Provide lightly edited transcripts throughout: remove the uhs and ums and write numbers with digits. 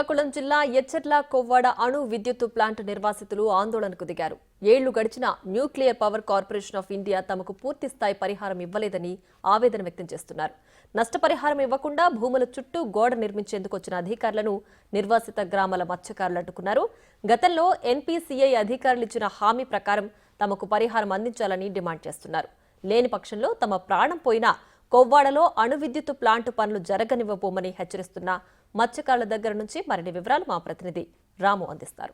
శ్రీకాకుళం జిల్లా ఎచ్చర్ల కొవ్వాడ అణు విద్యుత్ ప్లాంట్ నిర్వాసితులు ఆందోళనకు దిగారు. ఏళ్లు గడిచిన nuclear power corporation of India తమకు పూర్తి స్థాయి పరిహారం ఇవ్వలేదని ఆవేదన వ్యక్తం చేస్తున్నారు. నష్టపరిహారం ఇవ్వకుండా భూముల చుట్టూ గోడ నిర్మించేందుకు వచ్చిన అధికారులను నిర్వాసిత గ్రామాల మత్స్యకారులు అడ్డుకున్నారు. గతంలో ఎన్పీసీఐ అధికారులు ఇచ్చిన హామీ ప్రకారం తమకు పరిహారం అందించాలని డిమాండ్ చేస్తున్నారు. లేని పక్షంలో తమ ప్రాణం పోయినా కొవ్వాడలో అణు విద్యుత్ ప్లాంట్ పనులు జరగనివ్వబోమని హెచ్చరిస్తున్న మత్స్యకారుల దగ్గర నుంచి మరిన్ని వివరాలు మా ప్రతినిధి రాము అందిస్తారు.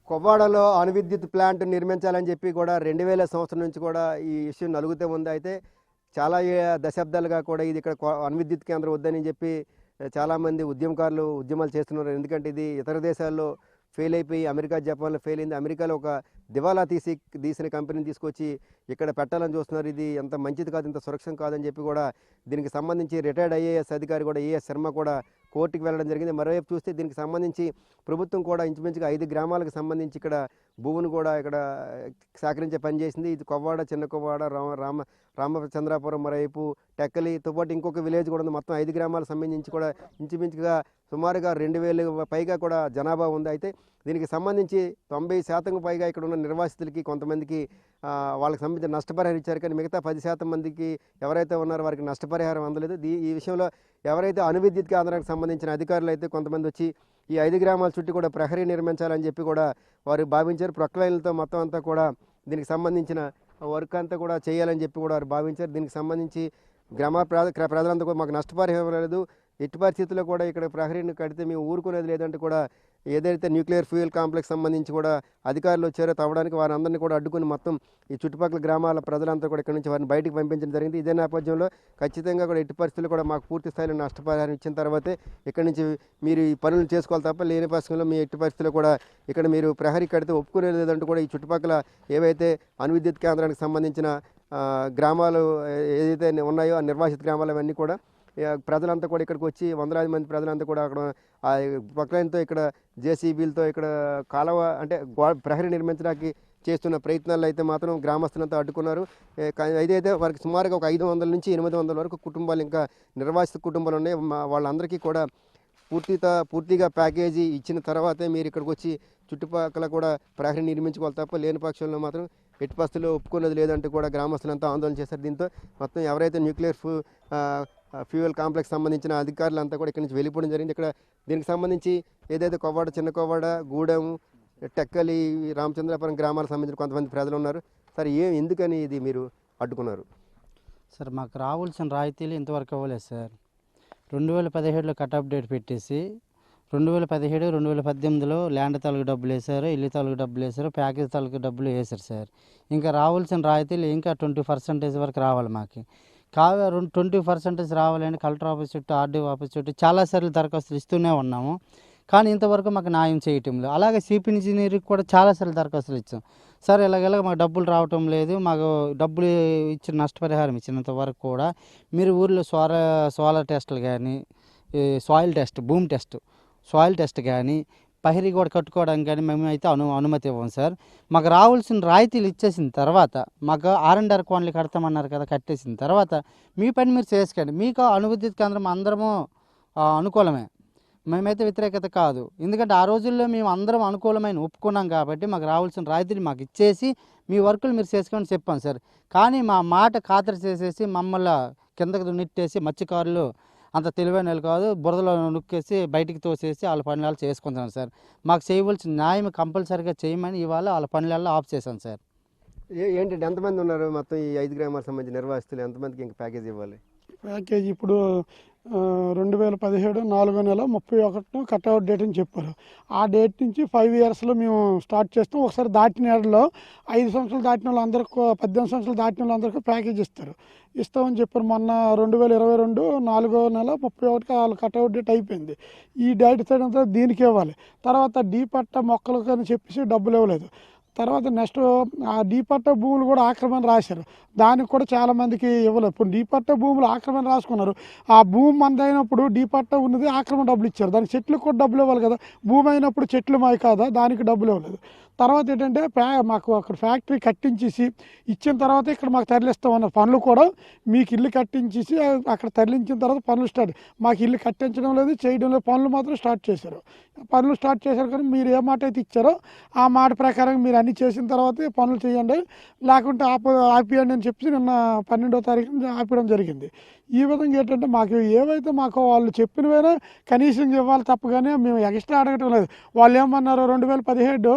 కొవ్వాడలో అణు విద్యుత్ ప్లాంట్ నిర్మించాలని చెప్పి కూడా 2000 సంవత్సరం నుంచి కూడా ఈ ఇష్యూ నలుగుతూ ఉంది. అయితే చాలా దశాబ్దాలుగా కూడా ఇది ఇక్కడ అణు విద్యుత్ కేంద్రం వద్దని చెప్పి చాలామంది ఉద్యమకారులు ఉద్యమాలు చేస్తున్నారు. ఎందుకంటే ఇది ఇతర దేశాల్లో ఫెయిల్ అయిపోయి అమెరికా, జపాన్లో ఫెయిల్ అయింది. అమెరికాలో ఒక దివాలా తీసిన కంపెనీని తీసుకొచ్చి ఇక్కడ పెట్టాలని చూస్తున్నారు. ఇది ఎంత మంచిది కాదు, ఇంత సురక్షితం కాదని చెప్పి కూడా దీనికి సంబంధించి రిటైర్డ్ ఐఏఎస్ అధికారి కూడా ఏఎస్ శర్మ కూడా కోర్టుకు వెళ్ళడం జరిగింది. మరోవైపు చూస్తే దీనికి సంబంధించి ప్రభుత్వం కూడా ఇంచుమించుగా 5 గ్రామాలకు సంబంధించి ఇక్కడ భూమిని కూడా ఇక్కడ సేకరించే పని చేసింది. ఇది కొవ్వాడ, చిన్న కొవ్వాడ, రామచంద్రాపురం, మరోవైపు టెక్కలితో పాటు ఇంకొక విలేజ్ కూడా ఉంది. మొత్తం 5 గ్రామాలకు సంబంధించి కూడా ఇంచుమించుగా సుమారుగా 2000 పైగా కూడా జనాభా ఉంది. అయితే దీనికి సంబంధించి 90% పైగా ఇక్కడ ఉన్న నిర్వాసితులకి కొంతమందికి వాళ్ళకి సంబంధించిన నష్టపరిహారం ఇచ్చారు. కానీ మిగతా 10% మందికి ఎవరైతే ఉన్నారో వారికి నష్టపరిహారం అందలేదు. ఈ విషయంలో ఎవరైతే అణు విద్యుత్ కేంద్రానికి సంబంధించిన అధికారులు అయితే కొంతమంది వచ్చి ఈ 5 గ్రామాల చుట్టూ కూడా ప్రహరీ నిర్మించాలని చెప్పి కూడా వారు భావించారు. ప్రొక్లైన్లతో మొత్తం అంతా కూడా దీనికి సంబంధించిన వర్క్ అంతా కూడా చేయాలని చెప్పి కూడా వారు భావించారు. దీనికి సంబంధించి ప్రజలంతా కూడా మాకు నష్టపరిహారం లేదు, ఎట్టి పరిస్థితుల్లో కూడా ఇక్కడ ప్రహరీని కడితే మేము ఊరుకునేది లేదంటే కూడా ఏదైతే న్యూక్లియర్ ఫ్యూయల్ కాంప్లెక్స్ సంబంధించి కూడా అధికారులు వచ్చారో తవ్వడానికి వారందరినీ కూడా అడ్డుకుని మొత్తం ఈ చుట్టుపక్కల గ్రామాల ప్రజలంతా కూడా ఇక్కడ నుంచి వారిని బయటకు పంపించడం జరిగింది. ఇదే నేపథ్యంలో ఖచ్చితంగా కూడా ఎట్టి పరిస్థితుల్లో కూడా మాకు పూర్తి స్థాయిలో నష్టపరిహారం ఇచ్చిన తర్వాతే ఇక్కడ నుంచి మీరు ఈ పనులు చేసుకోవాలి తప్ప లేని పక్షంలో మీ ఎట్టి పరిస్థితుల్లో కూడా ఇక్కడ మీరు ప్రహరీ కడితే ఒప్పుకునేది లేదంటూ కూడా ఈ చుట్టుపక్కల ఏవైతే అణు విద్యుత్ కేంద్రానికి సంబంధించిన గ్రామాలు ఏదైతే ఉన్నాయో ఆ నిర్వాసిత గ్రామాలు అవన్నీ కూడా ప్రజలంతా కూడా ఇక్కడికి వచ్చి వందలాది మంది ప్రజలంతా కూడా అక్కడ ఆ ప్రొక్లైన్తో ఇక్కడ జేసీబీలతో ఇక్కడ కాలువ అంటే ప్రహరీ నిర్మించడానికి చేస్తున్న ప్రయత్నాలు అయితే మాత్రం గ్రామస్తులంతా అడ్డుకున్నారు. అయితే వారికి సుమారుగా ఒక 500 నుంచి 800 వరకు కుటుంబాలు ఇంకా నిర్వాసిత కుటుంబాలు ఉన్నాయి. వాళ్ళందరికీ కూడా పూర్తిగా ప్యాకేజీ ఇచ్చిన తర్వాతే మీరు ఇక్కడికి వచ్చి చుట్టుపక్కల కూడా ప్రహరీ నిర్మించుకోవాలి తప్ప లేని పక్షంలో మాత్రం ఎట్టి పరిస్థితుల్లో ఒప్పుకున్నది లేదంటూ కూడా గ్రామస్తులంతా ఆందోళన చేశారు. దీంతో మొత్తం ఎవరైతే న్యూక్లియర్ ఫ్యూయల్ కాంప్లెక్స్ సంబంధించిన అధికారులంతా కూడా ఇక్కడి నుంచి వెళ్ళిపోవడం జరిగింది. ఇక్కడ దీనికి సంబంధించి ఏదైతే కొవ్వాడ, చిన్న కొవ్వాడ, గూడెం, టెక్కలి, రామచంద్రాపురం గ్రామాలకు సంబంధించిన కొంతమంది ప్రజలు ఉన్నారు. సార్ ఎందుకని ఇది మీరు అడ్డుకున్నారు? సార్ మాకు రావాల్సిన రాయితీలు ఇంతవరకు ఇవ్వలేదు సార్. 2017లో కట్ ఆఫ్ డేట్ పెట్టేసి 2017, 2018లో ల్యాండ్ తాలూకు డబ్బులు వేశారు, ఇల్లు తాలూకు డబ్బులు వేశారు, ప్యాకేజ్ తాలూకు డబ్బులు వేశారు సార్. ఇంకా రావాల్సిన రాయితీలు ఇంకా 20% వరకు రావాలి. మాకు 20% రావాలని కలెక్టర్ ఆఫీస్ చుట్టూ, ఆర్డీఓ ఆఫీస్ చుట్టూ చాలాసార్లు దరఖాస్తులు ఇస్తూనే ఉన్నాము. కానీ ఇంతవరకు మాకు న్యాయం చేయటంలో, అలాగే చీఫ్ ఇంజనీర్కి కూడా చాలాసార్లు దరఖాస్తులు ఇచ్చాం. సార్ ఇలాగ మాకు డబ్బులు రావటం లేదు, మాకు డబ్బులు ఇచ్చిన నష్టపరిహారం ఇచ్చినంత వరకు కూడా మీరు ఊర్లో సోలార్ టెస్టులు కానీ, సాయిల్ టెస్ట్, భూమి టెస్ట్, సాయిల్ టెస్ట్ కానీ, ప్రహరీ కూడా కట్టుకోవడానికి కానీ మేమైతే అనుమతి ఇవ్వం సార్. మాకు రావాల్సిన రాయితీలు ఇచ్చేసిన తర్వాత మాకు R&R కోన్లు కడతామన్నారు కదా, కట్టేసిన తర్వాత మీ పని మీరు చేసుకోండి. మీకు అణు విద్యుత్ కేంద్రం అందరము అనుకూలమే, మేమైతే వ్యతిరేకత కాదు. ఎందుకంటే ఆ రోజుల్లో మేము అందరం అనుకూలమైన ఒప్పుకున్నాం కాబట్టి మాకు రావాల్సిన రాయితీలు మాకు ఇచ్చేసి మీ వర్కులు మీరు చేసుకోండి చెప్పాం సార్. కానీ మా మాట ఖాతరు చేసేసి మమ్మల్ని కిందకు నెట్టేసి మత్స్యకారులు అంత తెలివైన వాళ్ళు కాదు, బురదలో నొక్కేసి బయటికి తోసేసి వాళ్ళ పనులు చేసుకుంటున్నాను సార్. మాకు చేయవలసిన న్యాయం కంపల్సరీగా చేయమని ఇవాళ వాళ్ళ పనులలో ఆఫ్ చేశాను సార్. ఏంటంటే ఎంతమంది ఉన్నారు మొత్తం ఈ 5 గ్రామాలకు సంబంధించిన నిర్వాసితులు? ఎంతమందికి ఇంకా ప్యాకేజ్ ఇవ్వాలి? ప్యాకేజ్ ఇప్పుడు 2017 4వ నెల 31 కట్అవుట్ డేట్ అని చెప్పారు. ఆ డేట్ నుంచి 5 ఇయర్స్లో మేము స్టార్ట్ చేస్తాం. ఒకసారి దాటిన ఏడలో 5 సంవత్సరాలు దాటిన వాళ్ళందరికీ, 18 సంవత్సరాలు దాటిన వాళ్ళందరికీ ప్యాకేజ్ ఇస్తామని చెప్పారు. మొన్న 2022 4వ నెల 31కి వాళ్ళు కట్అవుట్ డేట్ అయిపోయింది. ఈ డేట్ అంతా దీనికి ఇవ్వాలి. తర్వాత డీ పట్ట మొక్కలు కానీ చెప్పేసి డబ్బులు ఇవ్వలేదు. తర్వాత నెక్స్ట్ ఆ డీ పట్ట భూములు కూడా ఆక్రమణ రాశారు, దానికి కూడా చాలామందికి ఇవ్వలేదు. ఇప్పుడు డీ పట్ట భూములు ఆక్రమణ రాసుకున్నారు. ఆ భూమి మంది అయినప్పుడు డీ పట్ట ఉన్నది ఆక్రమణ డబ్బులు ఇచ్చారు, దానికి చెట్లకు కూడా డబ్బులు ఇవ్వాలి కదా. భూమి అయినప్పుడు చెట్లు మాయి కాదా, దానికి డబ్బులు ఇవ్వలేదు. తర్వాత ఏంటంటే మాకు అక్కడ ఫ్యాక్టరీ కట్టించేసి ఇచ్చిన తర్వాత ఇక్కడ మాకు తరలిస్తామన్న పనులు కూడా మీకు ఇల్లు కట్టించేసి అక్కడ తరలించిన తర్వాత పనులు స్టార్ట్. మాకు ఇల్లు కట్టించడం లేదు, చేయడం లేదు, పనులు మాత్రం స్టార్ట్ చేశారు. పనులు స్టార్ట్ చేశారు కానీ మీరు ఏ మాట అయితే ఇచ్చారో ఆ మాట ప్రకారం మీరు అన్ని చేసిన తర్వాత పనులు చేయండి, లేకుంటే ఆపియండి అని చెప్పి నిన్న 12వ తారీఖున ఆపడం జరిగింది. ఈ విధంగా ఏంటంటే మాకు ఏవైతే మాకు వాళ్ళు చెప్పినవైనా కనీసం ఇవ్వాలి తప్ప కానీ మేము ఎక్స్ట్రా అడగటం లేదు. వాళ్ళు ఏమన్నారు, 2017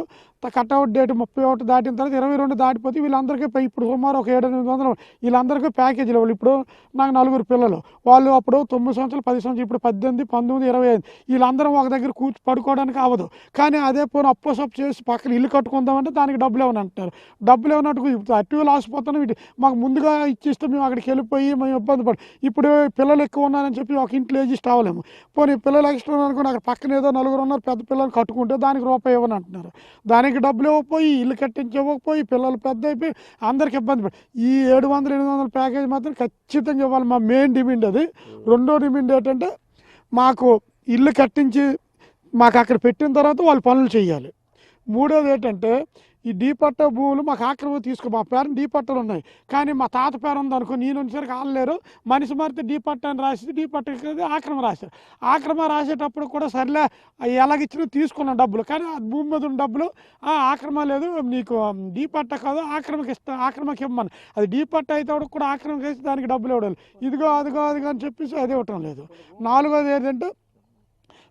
కట్అవుట్ డేట్ 31 దాటిన తర్వాత 22 దాటిపోతే వీళ్ళందరికీ ఇప్పుడు సుమారు ఒక 700-800 వీళ్ళందరికీ ప్యాకేజీలు ఇవ్వాలి. ఇప్పుడు నాకు 4 పిల్లలు, వాళ్ళు అప్పుడు 9 సంవత్సరాలు 10 సంవత్సరాలు, ఇప్పుడు 18, 19, 25 వీళ్ళందరం ఒక దగ్గర పడుకోవడానికి అవ్వదు. కానీ అదే పోనీ అప్పు సప్పు చేసి పక్కన ఇల్లు కట్టుకుందామంటే దానికి డబ్బులు ఏమని అంటారు. డబ్బులు ఏమన్నట్టు అటు లాసిపోతున్నాం. మాకు ముందుగా ఇచ్చిస్తే మేము అక్కడికి వెళ్ళిపోయి మేము ఇబ్బంది పడు. ఇప్పుడు పిల్లలు ఎక్కువ ఉన్నారని చెప్పి ఒక ఇంట్లో అడ్జస్ట్ అవ్వలేము. పోనీ పిల్లలు ఎక్స్ట్రా అనుకుని అక్కడ పక్కన ఏదో 4 ఉన్నారు పెద్ద పిల్లలు కట్టుకుంటే దానికి రూపాయి ఇవ్వని అంటున్నారు. దానికి డబ్బులు ఇవ్వకపోయి ఇల్లు కట్టించి ఇవ్వకపోయి పిల్లలు పెద్ద అయిపోయి అందరికి ఇబ్బంది పడి ఈ 700-800 ప్యాకేజ్ మాత్రం ఖచ్చితంగా ఇవ్వాలి. మా మెయిన్ డిమాండ్ అది. రెండో డిమాండ్ ఏంటంటే మాకు ఇల్లు కట్టించి మాకు అక్కడ పెట్టిన తర్వాత వాళ్ళు పనులు చేయాలి. మూడోది ఏంటంటే ఈ డీ పట్టా భూములు మాకు ఆక్రమ మా పేరుని డీ పట్టాలు ఉన్నాయి కానీ మా తాత పేరు ఉంది అనుకో, నేను వచ్చేసరికి ఆడలేరు, మనిషి మారితే డీ పట్టా అని రాసి డీ పట్టా ఆక్రమ రాశారు. ఆక్రమ రాసేటప్పుడు కూడా సర్లే ఎలాగిచ్చినా తీసుకున్నాం డబ్బులు, కానీ ఆ భూమి మీద ఉన్న డబ్బులు ఆక్రమ లేదు నీకు డీ పట్టా కాదు ఆక్రమకి ఇవ్వమని. అది డీ పట్టా అయితే కూడా ఆక్రమకి వేసి దానికి డబ్బులు ఇవ్వడం, ఇదిగో అదిగో అని చెప్పేసి అది ఇవ్వటం లేదు.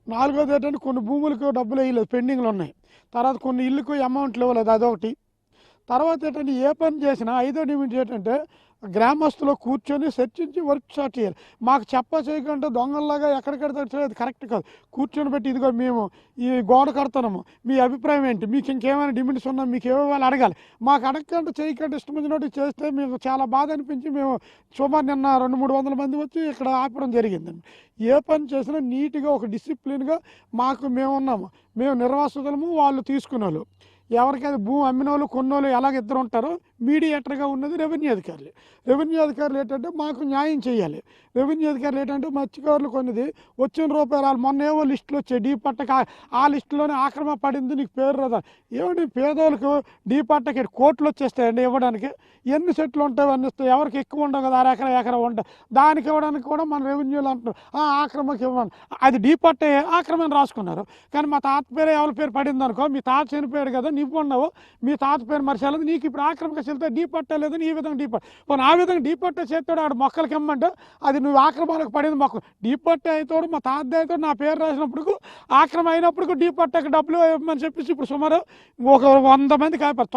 నాలుగోది ఏంటంటే కొన్ని భూములకు డబ్బులు వేయలేదు, పెండింగ్లు ఉన్నాయి. తర్వాత కొన్ని ఇల్లుకు అమౌంట్లు ఇవ్వలేదు, అదొకటి. తర్వాత ఏంటంటే ఏ పని చేసినా 5వ డిమాండ్ ఏంటంటే గ్రామస్తులు కూర్చొని చర్చించి వర్క్ స్టార్ట్ చేయాలి. మాకు చేయకుండా దొంగల్లాగా ఎక్కడికెడతాడు అది కరెక్ట్ కాదు. కూర్చొని పెట్టి ఇదిగో మేము ఈ గోడ కడతాము, మీ అభిప్రాయం ఏంటి, మీకు ఇంకేమైనా డిమాండ్స్ ఉన్నా మీకు ఏమేమి అడగాలి. మాకు అడగకుండా చేయకుండా ఇష్టం వచ్చినట్టు చేస్తే మేము చాలా బాధ అనిపించి మేము సుమారు నిన్న 200-300 మంది వచ్చి ఇక్కడ ఆపడం జరిగిందండి. ఏ పని చేసినా నీట్గా ఒక డిసిప్లిన్గా మేము ఉన్నాము. మేము నిర్వాసితులము, వాళ్ళు తీసుకునే వాళ్ళు. ఎవరికైతే భూమి అమ్మిన వాళ్ళు కొన్నోళ్ళు ఎలాగ ఇద్దరు ఉంటారో మీడియేటర్గా ఉన్నది రెవెన్యూ అధికారులు. రెవెన్యూ అధికారులు ఏంటంటే మాకు న్యాయం చేయాలి. రెవెన్యూ అధికారులు ఏంటంటే మత్స్యకారులు కొన్నది వచ్చిన రూపాయలు వాళ్ళు మొన్న ఏవో లిస్టులు వచ్చాయి డీ పట్టక, ఆ లిస్టులోనే ఆక్రమ పడింది నీకు పేరు రాదా. ఏమంటే పేదోళ్ళకు డీ పట్టకి కోట్లు వచ్చేస్తాయండి ఇవ్వడానికి. ఎన్ని సెట్లు ఉంటాయి అన్ని ఇస్తాయి, ఎవరికి ఎక్కువ ఉండవు కదా, ఎకరా ఉంటాయి, దానికి ఇవ్వడానికి కూడా మన రెవెన్యూలు అంటున్నారు ఆక్రమకి ఇవ్వండి. అది డీ పట్టే ఆక్రమని రాసుకున్నారు. కానీ మా తాత పేరు ఎవరి పేరు పడింది అనుకో, మీ తాత చనిపోయాడు కదా నువ్వు ఉన్నావు, మీ తాత పేరు మర్చాలేదు, నీకు ఇప్పుడు ఆక్రమకి వెళ్తే డీ పట్టా లేదని ఈ విధంగా డీ పట్ట పోనీ ఆ విధంగా డీ పట్టా చేస్తాడు ఆడు మొక్కలకి ఇమ్మంటే అది నువ్వు ఆక్రమాలకు పడింది మొక్క. డీ పట్టా అయితే మా తాత అయితే నా పేరు రాసినప్పుడు ఆక్రమ అయినప్పుడు డీ పట్టాకి డబ్బులు ఇవ్వమని చెప్పేసి ఇప్పుడు సుమారు ఒక 100 మందికి ఆపారు.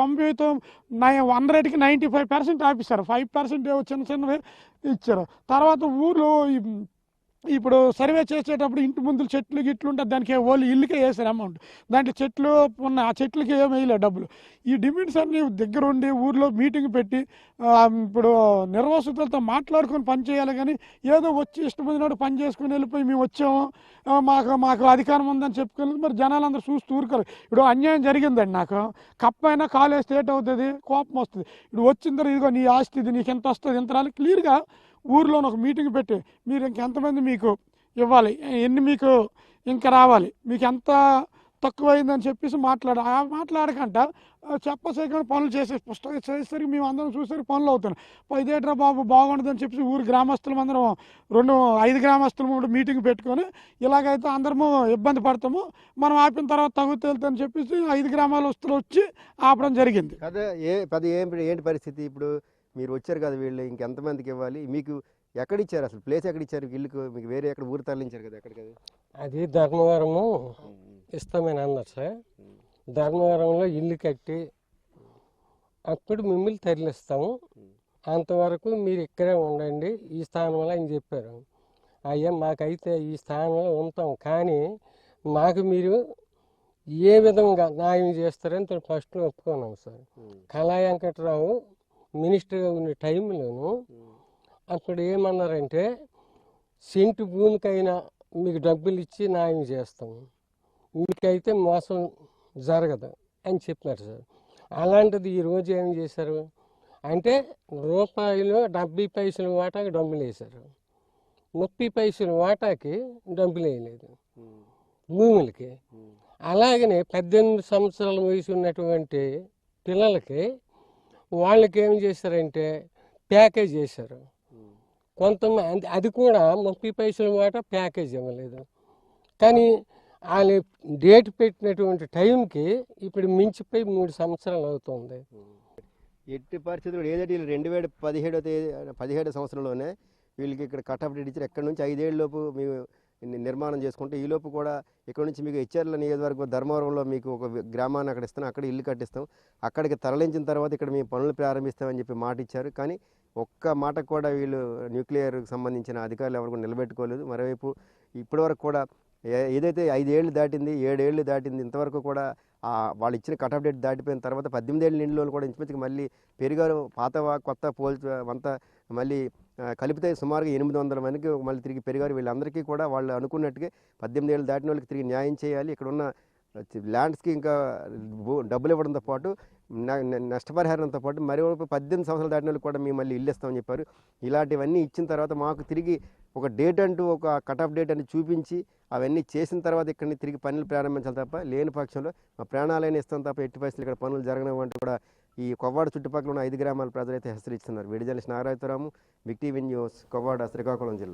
100కి 95% ఆపిస్తారు, 5% చిన్నవి ఇచ్చారు. తర్వాత ఊర్లో ఇప్పుడు సర్వే చేసేటప్పుడు ఇంటి ముందు చెట్లు గిట్లు ఉంటుంది, దానికి వాళ్ళు ఇల్లుకే వేసారు అమౌంట్, దాంట్లో చెట్లు ఉన్న ఆ చెట్లకి ఏమి వేయలేదు డబ్బులు. ఈ డిమాండ్స్ అన్ని దగ్గర ఉండి ఊర్లో మీటింగ్ పెట్టి ఇప్పుడు నిర్వాసితులతో మాట్లాడుకొని పని చేయాలి. కానీ ఏదో వచ్చి ఇష్టమైనట్టు పని చేసుకుని వెళ్ళిపోయి మేము వచ్చాము మాకు అధికారం ఉందని చెప్పుకోలేదు. మరి జనాలు అందరూ చూస్తూ ఊరుకోరు. ఇప్పుడు అన్యాయం జరిగిందండి, నాకు కప్పైనా కాలు వేస్తే ఏటవుతుంది, కోపం వస్తుంది. ఇప్పుడు వచ్చిన తర్వాత ఇదిగో నీ ఆస్తి ఇది నీకు ఎంత వస్తుంది ఎంత రాలి క్లియర్గా ఊర్లో ఒక మీటింగ్ పెట్టి మీరు ఇంకెంతమంది మీకు ఇవ్వాలి, ఎన్ని మీకు ఇంకా రావాలి, మీకు ఎంత తక్కువైందని చెప్పేసి మాట్లాడకంట చెప్పసేకుండా పనులు చేసేసరికి మేము అందరం చూసేసరికి పనులు అవుతున్నాయి. ఇదేట్రా బాబు బాగుండదని చెప్పేసి ఊరు గ్రామస్తులం అందరం 5 గ్రామస్తులు మీటింగ్ పెట్టుకొని ఇలాగైతే అందరము ఇబ్బంది పడతాము, మనం ఆపిన తర్వాత తగ్గుతేళ్తామని చెప్పేసి 5 గ్రామాలస్తులు వచ్చి ఆపడం జరిగింది. అదే ఏంటి పరిస్థితి ఇప్పుడు మీరు వచ్చారు కదా, వీళ్ళు ఇంకెంతమందికి ఇవ్వాలి, మీకు ఎక్కడ ఇచ్చారు, అసలు ప్లేస్ ఎక్కడ ఇచ్చారు ఇల్లుకు, మీకు వేరే ఎక్కడ ఊరు తరలించారు కదా ఎక్కడికి? అది ధర్మవరము ఇస్తామని అన్నారు సార్. ధర్మవరంలో ఇల్లు కట్టి అప్పుడు మిమ్మల్ని తరలిస్తాము, అంతవరకు మీరు ఇక్కడే ఉండండి ఈ స్థానంలో అని చెప్పారు. అయ్యా మాకైతే ఈ స్థానంలో ఉంటాం, కానీ మాకు మీరు ఏ విధంగా న్యాయం చేస్తారని ఫస్ట్లో ఒప్పుకున్నాం సార్. కళా వెంకట్రావు మినిస్టర్గా ఉన్న టైంలోను అప్పుడు ఏమన్నారంటే సెంటు భూమికైనా మీకు డబ్బులు ఇచ్చి న్యాయం చేస్తాము, మీకైతే మోసం జరగదు అని చెప్పారు సార్. అలాంటిది ఈరోజు ఏం చేశారు అంటే ₹70 వాటాకి డబ్బులు వేశారు, 30 పైసలు వాటాకి డబ్బులు వేయలేదు భూములకి. అలాగనే 18 సంవత్సరాల వయసు ఉన్నటువంటి పిల్లలకి వాళ్ళకి ఏం చేశారంటే ప్యాకేజ్ చేశారు. కొంతమంది అది కూడా 30 పైసల మాట ప్యాకేజ్ ఇవ్వలేదు. కానీ వాళ్ళు డేట్ పెట్టినటువంటి టైంకి ఇప్పుడు మించిపోయి 3 సంవత్సరాలు అవుతుంది. ఎట్టి పరిస్థితుల్లో ఏదైతే వీళ్ళు 2017 సంవత్సరంలోనే వీళ్ళకి ఇక్కడ కట్ ఆఫ్ డేట్ ఇచ్చారు. ఎక్కడి నుంచి 5 ఏళ్ళ లోపు మేము నిర్మాణం చేసుకుంటే ఈ లోపు కూడా ఇక్కడ నుంచి మీకు హెచ్ఆర్ల నియోజకవర్గం ధర్మవరంలో మీకు ఒక గ్రామాన్ని అక్కడ ఇస్తాం, అక్కడ ఇల్లు కట్టిస్తాం, అక్కడికి తరలించిన తర్వాత ఇక్కడ మేము పనులు ప్రారంభిస్తామని చెప్పి మాట ఇచ్చారు. కానీ ఒక్క మాట కూడా వీళ్ళు న్యూక్లియర్కి సంబంధించిన అధికారులు ఎవరు కూడా నిలబెట్టుకోలేదు. మరోవైపు ఇప్పటివరకు కూడా ఏదైతే 5 ఏళ్ళు దాటింది, 7 ఏళ్ళు దాటింది, ఇంతవరకు కూడా వాళ్ళు ఇచ్చిన కట్ ఆఫ్ డేట్ దాటిపోయిన తర్వాత 18 ఏళ్ళ నిండులో కూడా ఇంచుమించుగా మళ్ళీ పెరిగారు. పాత కొత్త అంతా మళ్ళీ కలిపితే సుమారుగా 800 మందికి మళ్ళీ తిరిగి పెరిగారు. వీళ్ళందరికీ కూడా వాళ్ళు అనుకున్నట్టుగా 18 ఏళ్ళు దాటిన వాళ్ళకి తిరిగి న్యాయం చేయాలి. ఇక్కడ ఉన్న ల్యాండ్స్కి ఇంకా డబ్బులు ఇవ్వడంతో పాటు నష్టపరిహారంతో పాటు మరో 18 సంవత్సరాలు దాటిన వాళ్ళకి కూడా మేము మళ్ళీ ఇల్లు ఇస్తామని చెప్పారు. ఇలాంటివన్నీ ఇచ్చిన తర్వాత మాకు తిరిగి ఒక డేట్ అంటూ ఒక కట్ ఆఫ్ డేట్ అని చూపించి అవన్నీ చేసిన తర్వాత ఇక్కడ తిరిగి పనులు ప్రారంభించాలి తప్ప, లేని పక్షంలో మా ప్రాణాలైనా ఇస్తాం తప్ప ఎట్టి పరిస్థితులు ఇక్కడ పనులు జరగడం కూడా ఈ కొవ్వాడ చుట్టుపక్కల ఉన్న 5 గ్రామాల ప్రజలైతే హెచ్చరిస్తున్నారు. Video journalist Nagarajaramu, big TV news, Kovvada, Srikakulam జిల్లా.